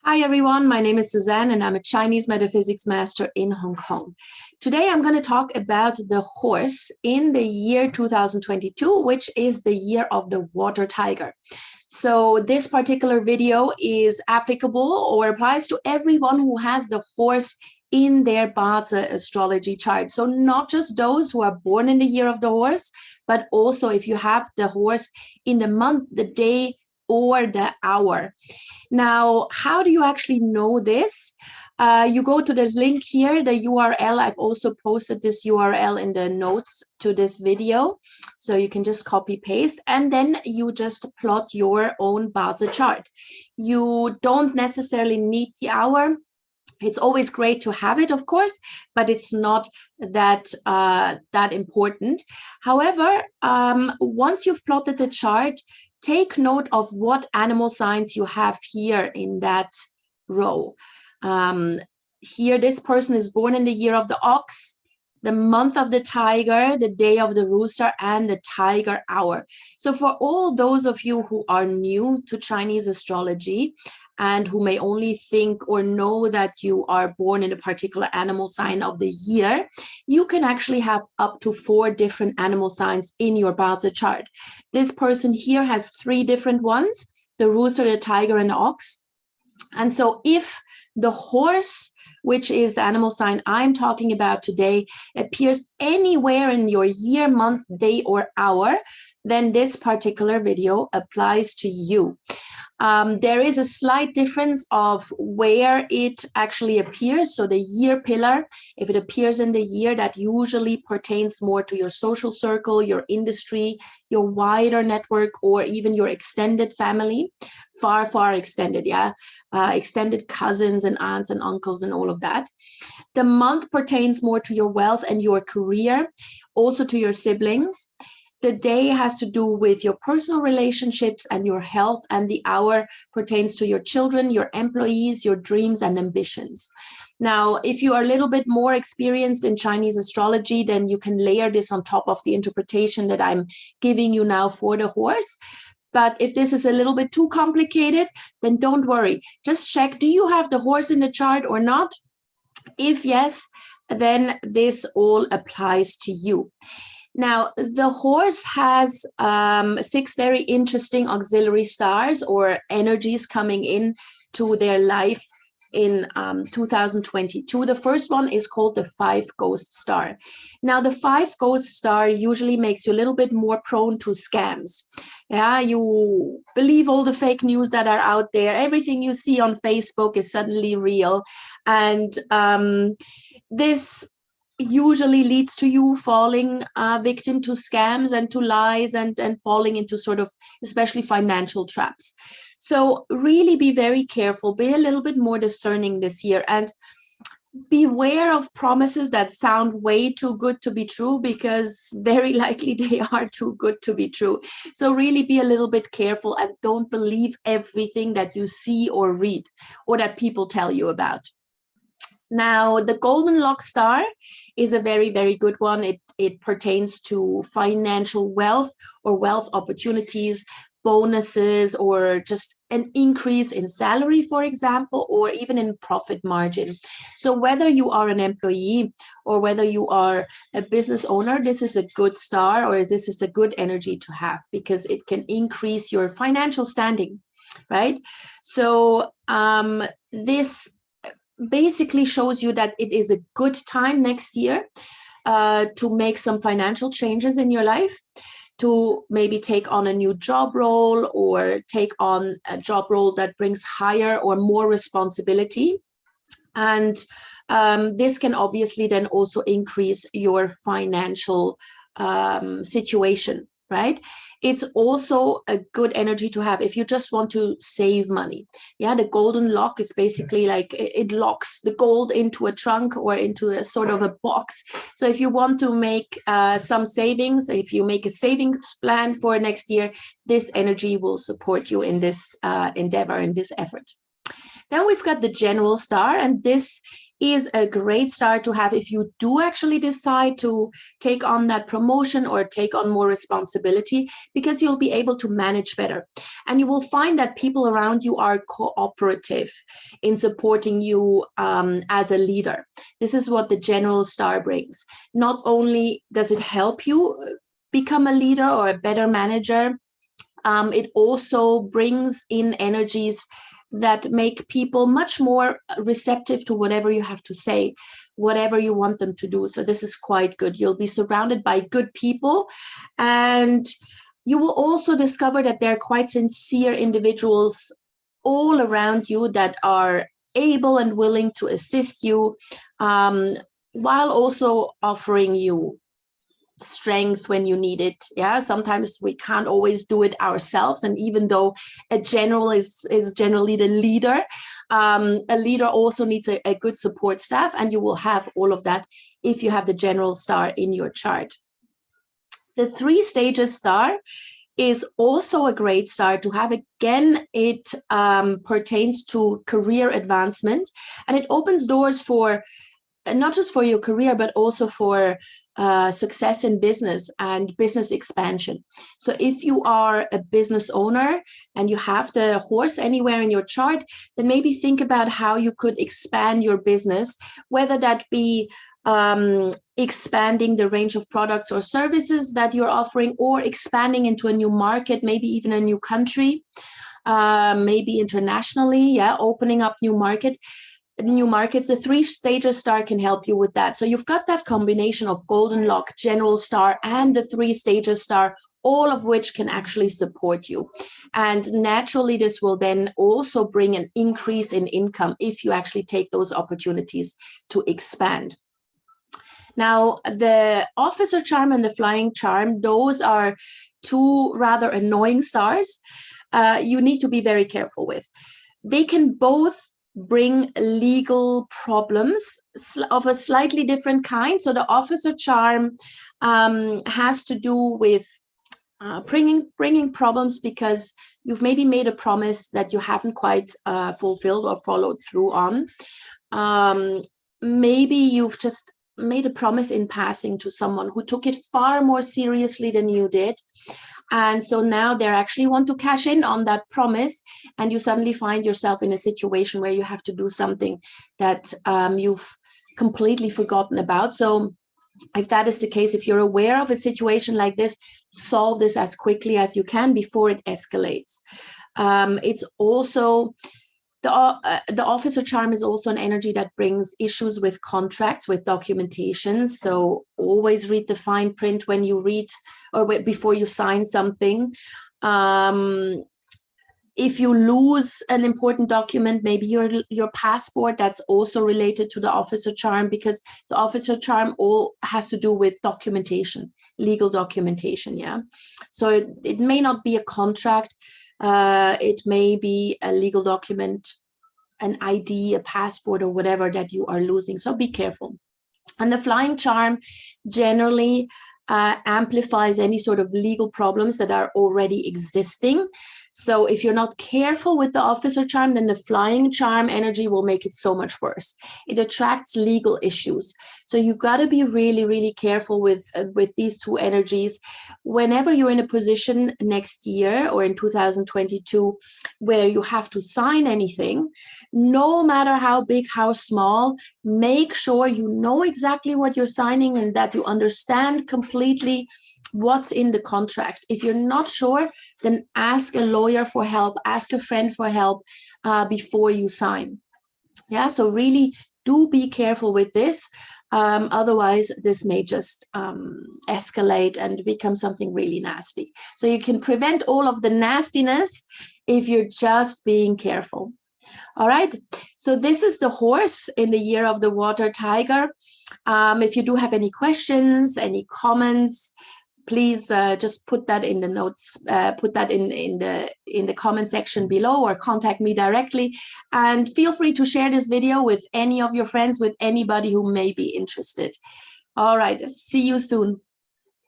Hi everyone, my name is Suzanne and I'm a Chinese metaphysics master in Hong Kong. Today I'm going to talk about the horse in the year 2022, which is the year of the water tiger. So this particular video is applicable or applies to everyone who has the horse in their Bazi astrology chart. So not just those who are born in the year of the horse, but also if you have the horse in the month, the day, or the hour. Now, how do you actually know this? You go to the link here, the URL. I've also posted this URL in the notes to this video. So you can just copy paste and then you just plot your own Bazi chart. You don't necessarily need the hour. It's always great to have it, of course, but it's not that important. However, once you've plotted the chart, take note of what animal signs you have here in that row. Here, this person is born in the year of the ox, the month of the tiger, the day of the rooster, and the tiger hour. So for all those of you who are new to Chinese astrology and who may only think or know that you are born in a particular animal sign of the year, you can actually have up to 4 different animal signs in your Bazi chart. This person here has 3 different ones: the rooster, the tiger, and the ox. And so if the horse, which is the animal sign I'm talking about today, appears anywhere in your year, month, day, or hour, then this particular video applies to you. There is a slight difference of where it actually appears. So the year pillar, if it appears in the year, that usually pertains more to your social circle, your industry, your wider network, or even your extended family, far extended, extended cousins and aunts and uncles and all of that. The month pertains more to your wealth and your career, also to your siblings. The day has to do with your personal relationships and your health, and the hour pertains to your children, your employees, your dreams and ambitions. Now, if you are a little bit more experienced in Chinese astrology, then you can layer this on top of the interpretation that I'm giving you now for the horse. But if this is a little bit too complicated, then don't worry. Just check, do you have the horse in the chart or not? If yes, then this all applies to you. Now, the horse has 6 very interesting auxiliary stars or energies coming in to their life in 2022. The first one is called the 5 ghost star. Now, the 5 ghost star usually makes you a little bit more prone to scams. Yeah, you believe all the fake news that are out there. Everything you see on Facebook is suddenly real. And this usually leads to you falling victim to scams and to lies and falling into sort of especially financial traps. So really be very careful, be a little bit more discerning this year, and beware of promises that sound way too good to be true, because very likely they are too good to be true. So really be a little bit careful and don't believe everything that you see or read or that people tell you about. Now, the golden lock star is a very good one. It pertains to financial wealth or wealth opportunities, bonuses, or just an increase in salary, for example, or even in profit margin. So whether you are an employee or whether you are a business owner, this is a good star, or this is a good energy to have, because it can increase your financial standing, right? So this basically shows you that it is a good time next year to make some financial changes in your life, to maybe take on a new job role or take on a job role that brings higher or more responsibility. And this can obviously then also increase your financial situation, right? It's also a good energy to have if you just want to save money. Yeah, the golden lock is basically like it locks the gold into a trunk or into a sort of a box. So if you want to make some savings, if you make a savings plan for next year, this energy will support you in this endeavor, in this effort. Then we've got the general star, and this is a great start to have if you do actually decide to take on that promotion or take on more responsibility, because you'll be able to manage better. And you will find that people around you are cooperative in supporting you as a leader. This is what the general star brings. Not only does it help you become a leader or a better manager, it also brings in energies that make people much more receptive to whatever you have to say, whatever you want them to do. So this is quite good. You'll be surrounded by good people, and you will also discover that there are quite sincere individuals all around you that are able and willing to assist you, while also offering you strength when you need it. Yeah, sometimes we can't always do it ourselves, and even though a general is generally the leader, a leader also needs a good support staff, and you will have all of that if you have the general star in your chart. The 3 stages star is also a great star to have. Again, it pertains to career advancement, and it opens doors for not just for your career, but also for success in business and business expansion. So if you are a business owner and you have the horse anywhere in your chart, then maybe think about how you could expand your business, whether that be expanding the range of products or services that you're offering, or expanding into a new market, maybe even a new country, maybe internationally, yeah, opening up new markets. The 3 stages star can help you with that. So you've got that combination of golden lock, general star, and the 3 stages star, all of which can actually support you. And naturally, this will then also bring an increase in income if you actually take those opportunities to expand. Now, the officer charm and the flying charm, those are 2 rather annoying stars you need to be very careful with. They can both bring legal problems of a slightly different kind. So the officer charm has to do with bringing problems because you've maybe made a promise that you haven't quite fulfilled or followed through on. Maybe you've just made a promise in passing to someone who took it far more seriously than you did. And so now they actually want to cash in on that promise, and you suddenly find yourself in a situation where you have to do something that you've completely forgotten about. So if that is the case, if you're aware of a situation like this, solve this as quickly as you can before it escalates. It's also the officer charm is also an energy that brings issues with contracts, with documentation. So always read the fine print when you read or before you sign something. If you lose an important document, maybe your passport, that's also related to the officer charm, because the officer charm all has to do with documentation, legal documentation. Yeah, so it may not be a contract. It may be a legal document, an ID, a passport, or whatever that you are losing. So be careful. And the flying charm generally amplifies any sort of legal problems that are already existing. So if you're not careful with the officer charm, then the flying charm energy will make it so much worse. It attracts legal issues. So you've got to be really, really careful with these 2 energies. Whenever you're in a position next year or in 2022 where you have to sign anything, no matter how big, how small, make sure you know exactly what you're signing and that you understand completely what's in the contract. If you're not sure, then ask a lawyer for help, ask a friend for help before you sign. Yeah, so really do be careful with this. Otherwise, this may just escalate and become something really nasty. So you can prevent all of the nastiness if you're just being careful. All right, so this is the horse in the year of the water tiger. If you do have any questions, any comments, please just put that in the notes, put that in the comment section below, or contact me directly. And feel free to share this video with any of your friends, with anybody who may be interested. All right, see you soon.